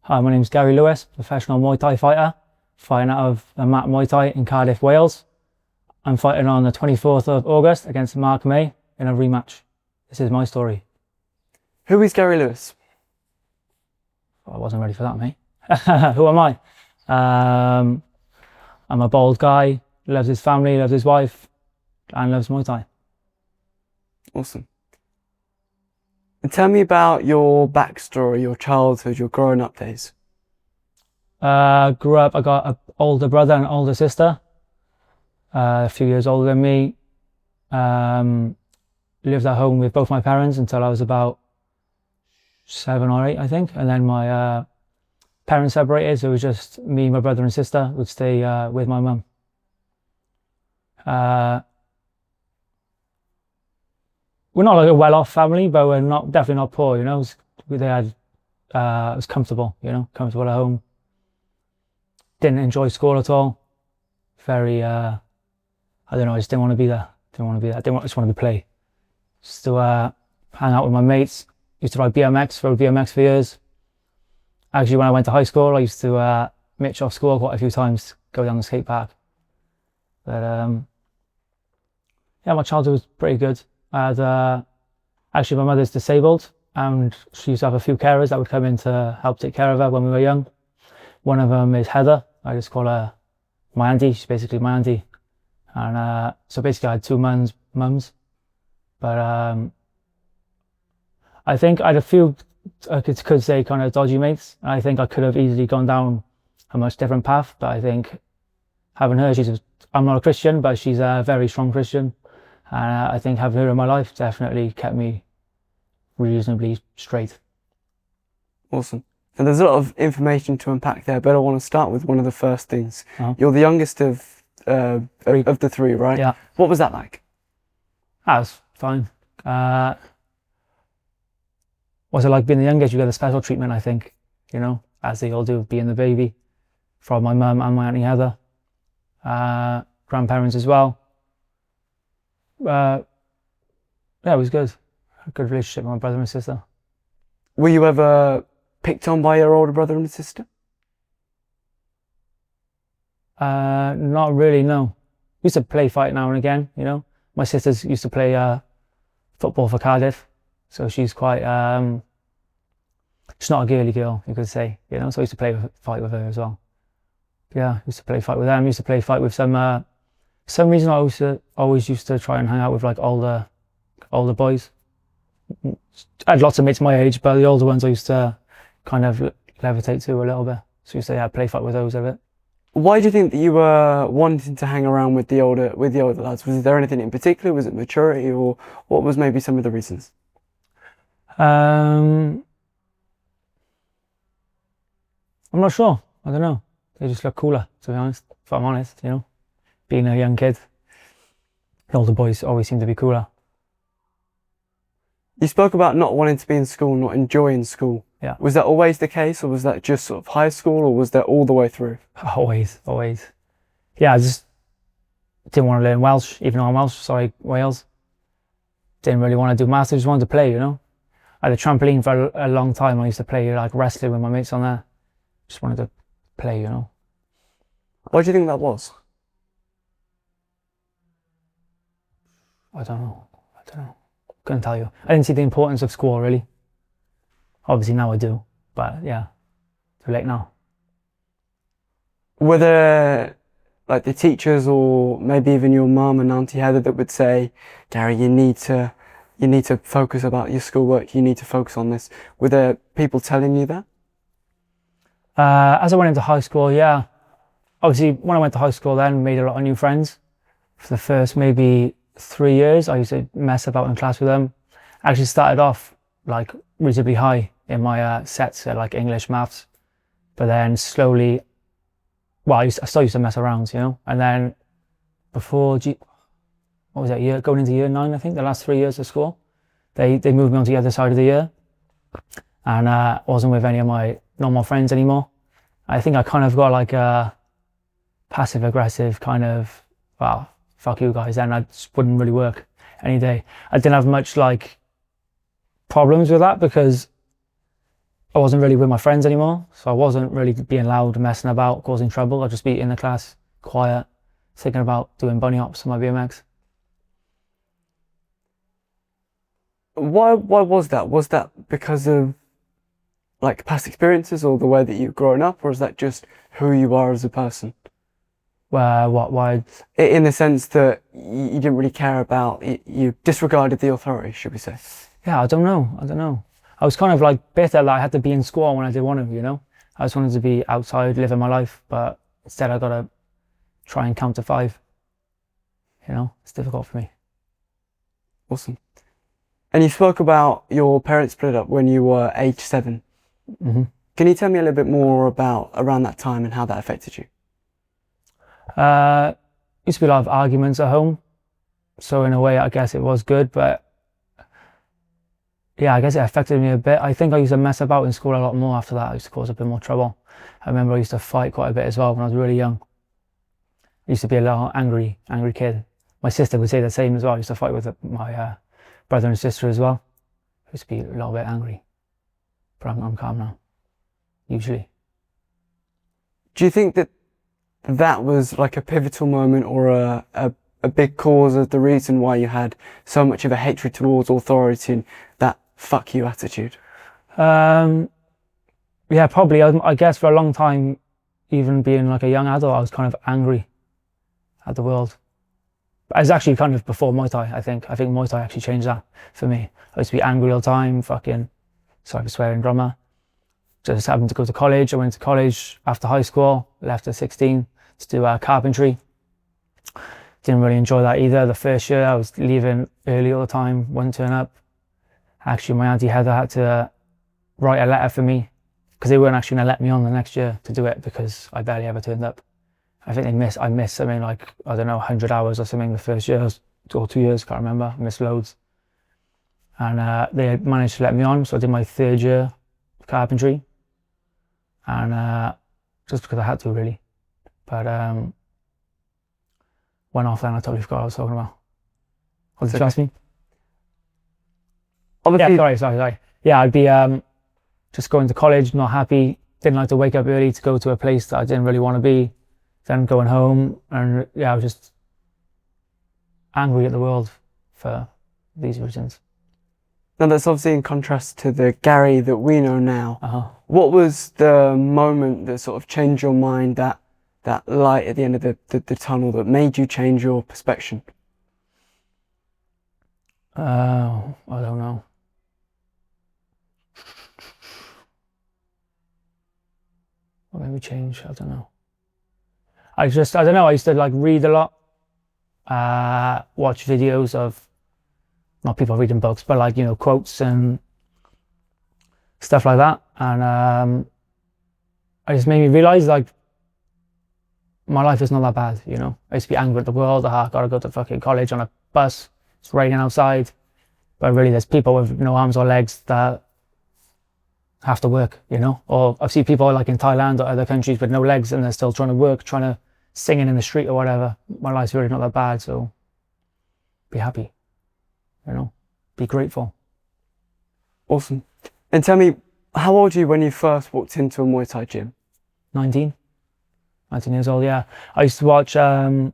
Hi, my name's Gary Lewis, professional Muay Thai fighter, fighting out of the Mat Muay Thai in Cardiff, Wales. I'm fighting on the 24th of August against Mark May in a rematch. This is my story. Who is Gary Lewis? I wasn't ready for that, mate. Who am I? I'm a bald guy, loves his family, loves his wife, and loves Muay Thai. Awesome. And tell me about your backstory, your childhood, your growing up days. Grew up, I got an older brother and an older sister, a few years older than me. Lived at home with both my parents until I was about 7 or 8, I think. And then my parents separated, so it was just me, my brother and sister would stay with my mum. We're not like a well-off family, but we're definitely not poor, you know. It was comfortable, you know, comfortable at home. Didn't enjoy school at all. Very, I don't know, I just didn't want to be there. I just wanted to play. Just to hang out with my mates. Used to ride BMX, rode BMX for years. Actually, when I went to high school, I used to mitch off school quite a few times, go down the skate park. But yeah, my childhood was pretty good. Actually, my mother's disabled, and she used to have a few carers that would come in to help take care of her when we were young. One of them is Heather. I just call her my auntie. She's basically my auntie. And so basically I had two mums. But I think I had a few, I could say, kind of dodgy mates. I think I could have easily gone down a much different path, but I think having her, I'm not a Christian, but she's a very strong Christian. And I think having her in my life definitely kept me reasonably straight. Awesome. And there's a lot of information to unpack there, but I want to start with one of the first things. You're the youngest of the three, right? Yeah. What was that like? That was fine. What's it like being the youngest? You get the special treatment, I think, you know, as they all do, being the baby, from my mum and my auntie Heather. Grandparents as well. Yeah, it was good. A good relationship with my brother and sister. Were you ever picked on by your older brother and sister? Not really, no. Used to play fight now and again, you know. My sisters used to play football for Cardiff, so she's quite, she's not a girly girl, you could say, you know, so I used to fight with her as well. Yeah, used to play fight with them, used to play fight with some reason I always used to try and hang out with like older boys. I had lots of mates my age, but the older ones I used to kind of levitate to a little bit. So I used to play fight with those a bit. Why do you think that you were wanting to hang around with the older lads? Was there anything in particular? Was it maturity, or what was maybe some of the reasons? I'm not sure. I don't know. They just look cooler, to be honest. If I'm honest, you know, being a young kid, the older boys always seem to be cooler. You spoke about not wanting to be in school, not enjoying school. Yeah. Was that always the case, or was that just sort of high school, or was that all the way through? Always. Yeah, I just didn't want to learn Welsh, even though I'm Welsh, sorry, Wales. Didn't really want to do maths, I just wanted to play, you know. I had a trampoline for a long time. I used to play like wrestling with my mates on there. Just wanted to play, you know. Why do you think that was? I don't know. Couldn't tell you. I didn't see the importance of school, really. Obviously now I do, but yeah, too late now. Were there like the teachers, or maybe even your mum and Auntie Heather, that would say, Gary, you need to focus about your schoolwork, you need to focus on this? Were there people telling you that? As I went into high school, yeah. Obviously, when I went to high school then, made a lot of new friends. For the first maybe 3 years, I used to mess about in class with them. Actually started off like reasonably high in my sets, like English, maths. But then slowly, well, I still used to mess around, you know. And then going into year 9, I think, the last 3 years of school, they moved me on to the other side of the year. And wasn't with any of my normal friends anymore. I think I kind of got like a passive aggressive kind of, well, fuck you guys, then I just wouldn't really work any day. I didn't have much like problems with that, because I wasn't really with my friends anymore, so I wasn't really being loud, messing about, causing trouble. I'd just be in the class, quiet, thinking about doing bunny hops on my BMX. Why was that? Was that because of like past experiences or the way that you've grown up, or is that just who you are as a person? Where, what, why? In the sense that you didn't really care about, you disregarded the authority, should we say? Yeah, I don't know. I don't know. I was kind of like bitter that I had to be in school when I didn't want to, you know? I just wanted to be outside, living my life, but instead I gotta try and count to 5. You know, it's difficult for me. Awesome. And you spoke about your parents split up when you were age 7. hmm Can you tell me a little bit more about around that time and how that affected you? Used to be a lot of arguments at home. So in a way, I guess it was good, but yeah, I guess it affected me a bit. I think I used to mess about in school a lot more after that. I used to cause a bit more trouble. I remember I used to fight quite a bit as well when I was really young. I used to be a little angry kid. My sister would say the same as well. I used to fight with my brother and sister as well. I used to be a little bit angry, but I'm calm now, usually. Do you think that that was like a pivotal moment or a big cause of the reason why you had so much of a hatred towards authority and that fuck you attitude? Yeah, probably. I guess for a long time, even being like a young adult, I was kind of angry at the world. But it's actually kind of before Muay Thai, I think. I think Muay Thai actually changed that for me. I used to be angry all the time, fucking, sorry for swearing, drummer. Just happened to go to college. I went to college after high school, left at 16 to do carpentry. Didn't really enjoy that either. The first year I was leaving early all the time, wouldn't turn up. Actually, my auntie Heather had to write a letter for me because they weren't actually going to let me on the next year to do it because I barely ever turned up. I think I missed something like, I don't know, 100 hours or something the first year or 2 years, can't remember. I missed loads. And they managed to let me on, so I did my 3rd year of carpentry. And just because I had to, really. But went off then, I totally forgot what I was talking about. What did you ask me? Obviously, Yeah, sorry. Yeah, I'd be just going to college, not happy, didn't like to wake up early to go to a place that I didn't really want to be, then going home, and yeah, I was just angry at the world for these reasons. now that's obviously in contrast to the Gary that we know now. Uh-huh. What was the moment that sort of changed your mind, that light at the end of the tunnel that made you change your perspective? I don't know. What made me change? I don't know. I don't know, I used to like read a lot, watch videos of, not people reading books, but like, you know, quotes and stuff like that. And I just made me realize like my life is not that bad, you know. I used to be angry at the world. I gotta go to fucking college on a bus. It's raining outside. But really there's people with no arms or legs that have to work, you know. Or I've seen people like in Thailand or other countries with no legs and they're still trying to work, trying to singing in the street or whatever. My life's really not that bad, so be happy, you know. Be grateful. Awesome. And tell me, how old were you when you first walked into a Muay Thai gym? 19 years old, yeah. I used to watch UFC.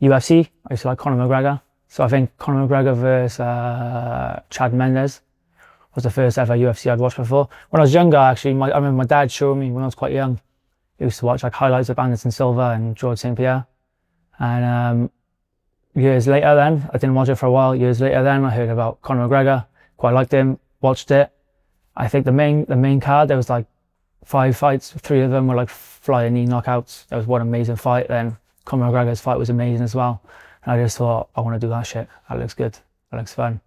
I used to like Conor McGregor. So I think Conor McGregor versus Chad Mendes was the first ever UFC I'd watched before. When I was younger, actually, I remember my dad showing me when I was quite young. I used to watch like highlights of Anderson Silva and George St. Pierre. And years later then, I didn't watch it for a while. Years later then, I heard about Conor McGregor. Quite liked him, watched it. I think the main card, there was like 5 fights. 3 of them were like flying knee knockouts. There was one amazing fight. Then Conor McGregor's fight was amazing as well. And I just thought, I want to do that shit. That looks good. That looks fun.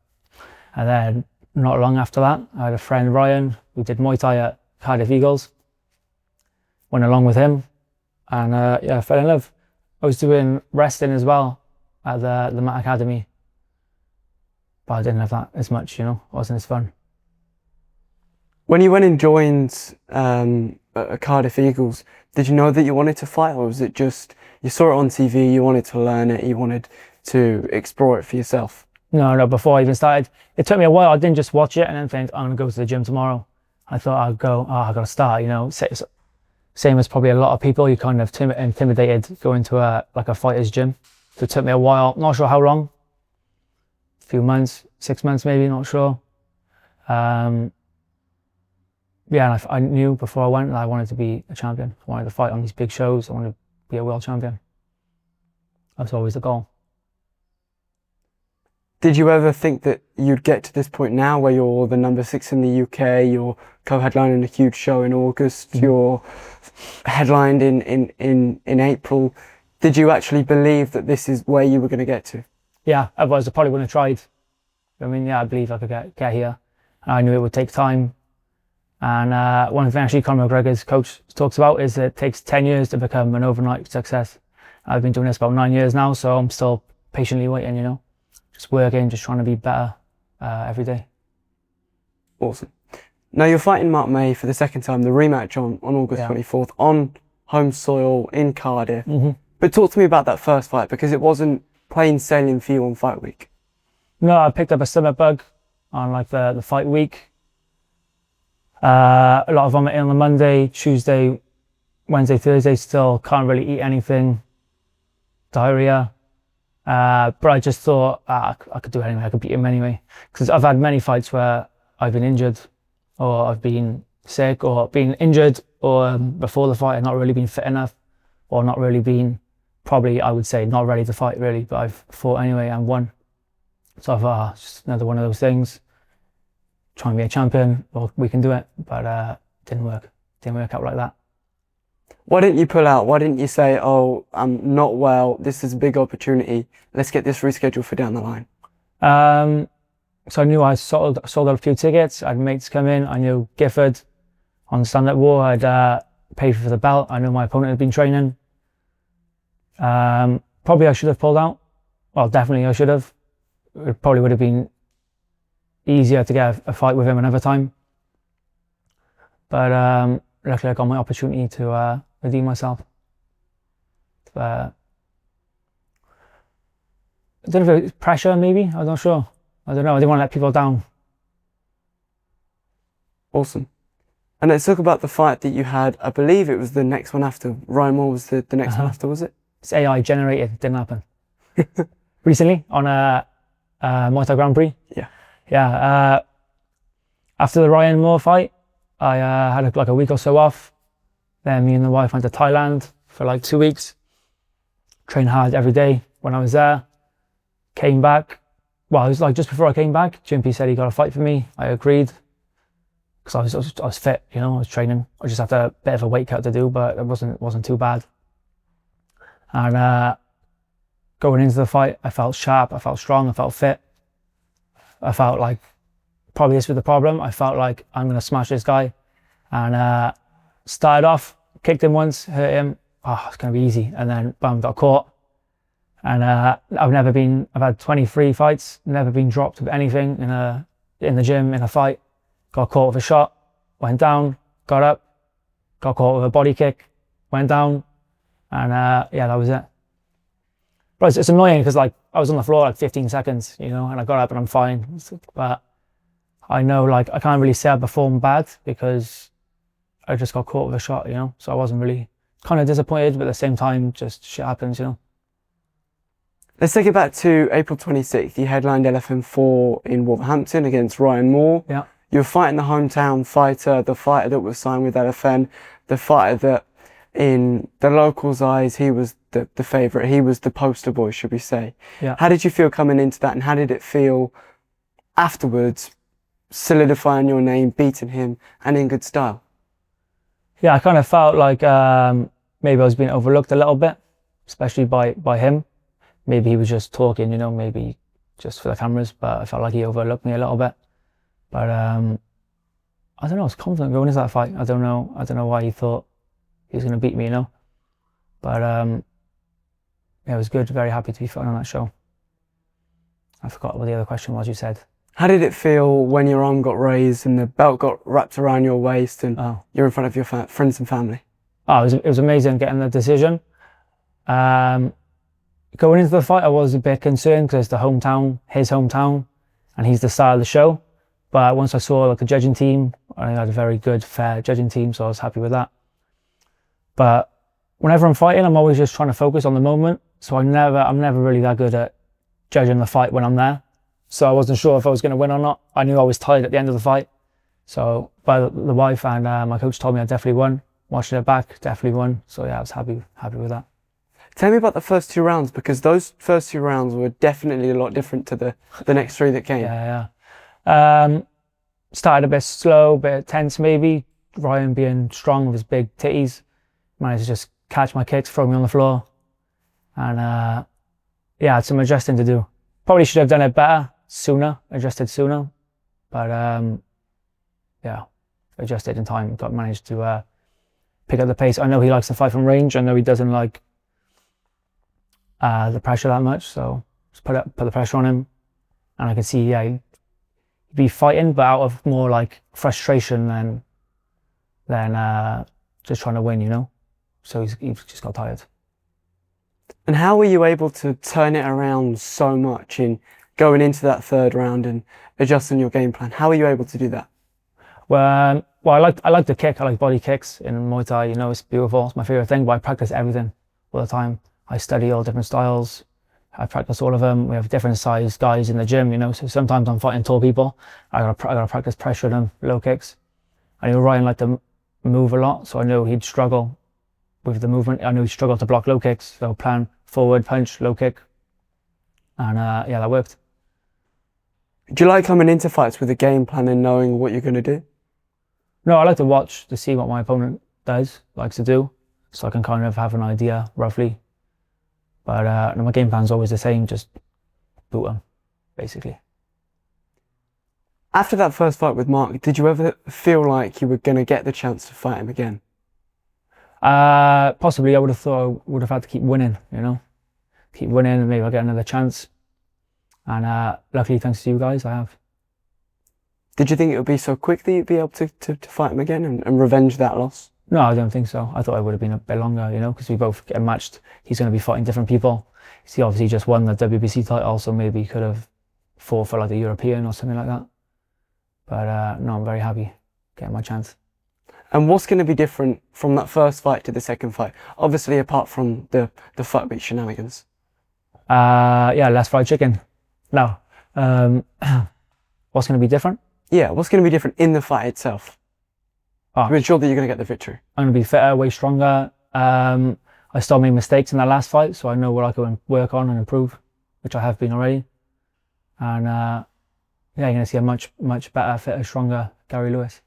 And then not long after that, I had a friend, Ryan, who did Muay Thai at Cardiff Eagles. Went along with him. And yeah, I fell in love. I was doing wrestling as well at the Mat Academy. But I didn't have that as much, you know. It wasn't as fun. When you went and joined Cardiff Eagles, did you know that you wanted to fight, or was it just you saw it on TV, you wanted to learn it, you wanted to explore it for yourself? No, before I even started. It took me a while. I didn't just watch it and then think, I'm going to go to the gym tomorrow. I thought I'd go, I got to start, Same as probably a lot of people, you kind of intimidated going to a fighter's gym. So it took me a while, not sure how long, a few months, 6 months maybe, not sure. Yeah, and I knew before I went that I wanted to be a champion. I wanted to fight on these big shows. I wanted to be a world champion. That's always the goal. Did you ever think that you'd get to this point now where you're the number 6 in the UK, you're co-headlining a huge show in August, you're headlined in April? Did you actually believe that this is where you were going to get to? Yeah, otherwise I probably wouldn't have tried. I mean, yeah, I believe I could get here. And I knew it would take time. And one thing actually Conor McGregor's coach talks about is that it takes 10 years to become an overnight success. I've been doing this about 9 years now, so I'm still patiently waiting, just working, just trying to be better every day. Awesome. Now you're fighting Mark May for the second time, the rematch on August 24th on home soil in Cardiff. Mm-hmm. But talk to me about that first fight, because it wasn't plain sailing for you on fight week. No, I picked up a stomach bug on the fight week. A lot of vomiting on the Monday, Tuesday, Wednesday, Thursday, still can't really eat anything. Diarrhea. But I just thought I could do it anyway, I could beat him anyway. Because I've had many fights where I've been injured, or I've been sick, or been injured, or before the fight I've not really been fit enough, or not really been, probably I would say, not ready to fight really, but I've fought anyway and won. So I thought, it's just another one of those things. Try and be a champion, or we can do it. But didn't work out like that. Why didn't you pull out? Why didn't you say, oh, I'm not well, this is a big opportunity, let's get this rescheduled for down the line? So I knew I sold out a few tickets. I had mates come in. I knew Gifford on the stand-up war. I'd paid for the belt. I knew my opponent had been training. Probably I should have pulled out. Well, definitely I should have. It probably would have been easier to get a fight with him another time. But luckily I got my opportunity to redeem myself. I don't know if it was pressure, maybe. I'm not sure. I don't know. I didn't want to let people down. Awesome. And let's talk about the fight that you had. I believe it was the next one after. Ryan Moore was the next one after, was it? It's AI generated. It didn't happen. Recently on a Muay Thai Grand Prix. Yeah. Yeah. After the Ryan Moore fight, I had a week or so off. Then me and the wife went to Thailand for 2 weeks. Trained hard every day when I was there. Came back. Well, it was just before I came back, Jimpy said he got a fight for me. I agreed. Because I was fit, I was training. I just had a bit of a weight cut to do, but it wasn't too bad. And going into the fight, I felt sharp, I felt strong, I felt fit. I felt like probably this was the problem. I felt like I'm going to smash this guy. And started off, kicked him once, hurt him. Oh, it's going to be easy. And then, bam, got caught. And I've had 23 fights, never been dropped with anything in the gym, in a fight. Got caught with a shot, went down, got up, got caught with a body kick, went down. And yeah, that was it. But it's annoying because I was on the floor 15 seconds, and I got up and I'm fine. But I know I can't really say I performed bad because I just got caught with a shot, So I wasn't really kind of disappointed, but at the same time, just shit happens, Let's take it back to April 26th. You headlined LFM4 in Wolverhampton against Ryan Moore. Yeah. You were fighting the hometown fighter, the fighter that was signed with LFN, the fighter that in the locals' eyes, he was the favourite. He was the poster boy, should we say. Yeah. How did you feel coming into that, and how did it feel afterwards, solidifying your name, beating him, and in good style? Yeah, I kind of felt like maybe I was being overlooked a little bit, especially by him. Maybe he was just talking, maybe just for the cameras, but I felt like he overlooked me a little bit. But I don't know, I was confident going into that fight. I don't know why he thought he was going to beat me, But yeah, it was good, very happy to be fighting on that show. I forgot what the other question was you said. How did it feel when your arm got raised and the belt got wrapped around your waist and you're in front of your friends and family? Oh, it was amazing getting the decision. Going into the fight, I was a bit concerned because it's his hometown, and he's the star of the show. But once I saw like the judging team, I had a very good, fair judging team, so I was happy with that. But whenever I'm fighting, I'm always just trying to focus on the moment. So I'm never really that good at judging the fight when I'm there. So I wasn't sure if I was going to win or not. I knew I was tired at the end of the fight. So, but the wife and my coach told me I definitely won. Watching it back, definitely won. So yeah, I was happy with that. Tell me about the first 2 rounds, because those first 2 rounds were definitely a lot different to the next 3 that came. Yeah. Started a bit slow, a bit tense maybe. Ryan being strong with his big titties, managed to just catch my kicks, throw me on the floor. And yeah, I had some adjusting to do. Probably should have done it better, adjusted sooner. But yeah, adjusted in time, managed to pick up the pace. I know he likes to fight from range. I know he doesn't like the pressure that much, so just put the pressure on him. And I could see, yeah, he'd be fighting, but out of more like frustration than just trying to win, you know? So he just got tired. And how were you able to turn it around so much in going into that 3rd round and adjusting your game plan? How were you able to do that? Well, I like to kick. I like body kicks in Muay Thai. You know, it's beautiful. It's my favorite thing. But I practice everything all the time. I study all different styles. I practice all of them. We have different sized guys in the gym. You know, so sometimes I'm fighting tall people. I gotta practice pressure them, low kicks. I knew Ryan liked to move a lot, so I knew he'd struggle with the movement. I knew he'd struggle to block low kicks. So plan forward, punch, low kick, and yeah, that worked. Do you like coming into fights with a game plan and knowing what you're going to do? No, I like to watch to see what my opponent likes to do, so I can kind of have an idea roughly. But my game plan's always the same, just boot him, basically. After that first fight with Mark, did you ever feel like you were going to get the chance to fight him again? Possibly. I would have thought I would have had to keep winning, you know, keep winning, and maybe I'll get another chance. And luckily, thanks to you guys, I have. Did you think it would be so quick that you'd be able to fight him again and revenge that loss? No, I don't think so. I thought it would have been a bit longer, you know, because we both get matched. He's going to be fighting different people. He obviously just won the WBC title, so maybe he could have fought for like the European or something like that. But no, I'm very happy getting my chance. And what's going to be different from that first fight to the second fight? Obviously, apart from the fuck beat shenanigans. Yeah, less fried chicken. No. What's going to be different? Yeah, what's going to be different in the fight itself to ensure that you're going to get the victory? I'm going to be fitter, way stronger. I still made mistakes in that last fight, so I know what I can work on and improve, which I have been already. And yeah, you're going to see a much better, fitter, stronger Gary Lewis.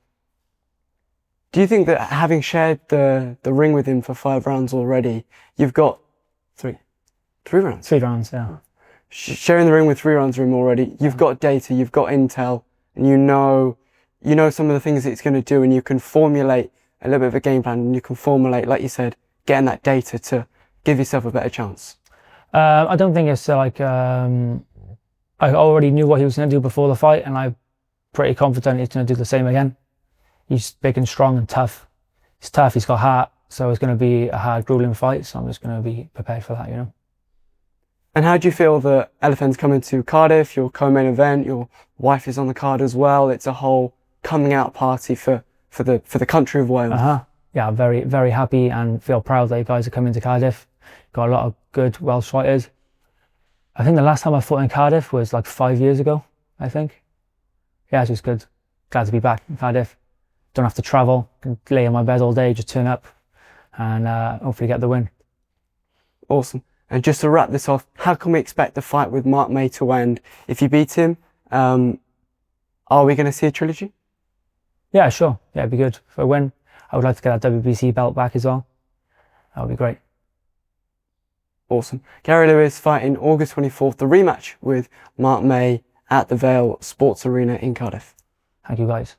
Do you think that having shared the ring with him for 5 rounds already, you've got 3 rounds? 3 rounds, yeah. Sharing the ring with 3 rounds with him already, you've got data, you've got intel, and you know some of the things that it's going to do, and you can formulate a little bit of a game plan, and you can formulate, like you said, getting that data to give yourself a better chance. I don't think it's like I already knew what he was going to do before the fight, and I'm pretty confident he's going to do the same again. He's big and strong and tough. He's tough, he's got heart, so it's going to be a hard, grueling fight, so I'm just going to be prepared for that, you know. And how do you feel that Elephant's coming to Cardiff, your co-main event, your wife is on the card as well, it's a whole coming out party for the country of Wales? Yeah, very, very happy and feel proud that you guys are coming to Cardiff. Got a lot of good Welsh fighters. I think the last time I fought in Cardiff was like 5 years ago, I think. Yeah, it's just good. Glad to be back in Cardiff. Don't have to travel, can lay in my bed all day, just turn up and hopefully get the win. Awesome. And just to wrap this off, how can we expect the fight with Mark May to end? If you beat him, are we going to see a trilogy? Yeah, sure. Yeah, it'd be good. If I win, I would like to get that WBC belt back as well. That would be great. Awesome. Gary Lewis fighting August 24th, the rematch with Mark May at the Vale Sports Arena in Cardiff. Thank you, guys.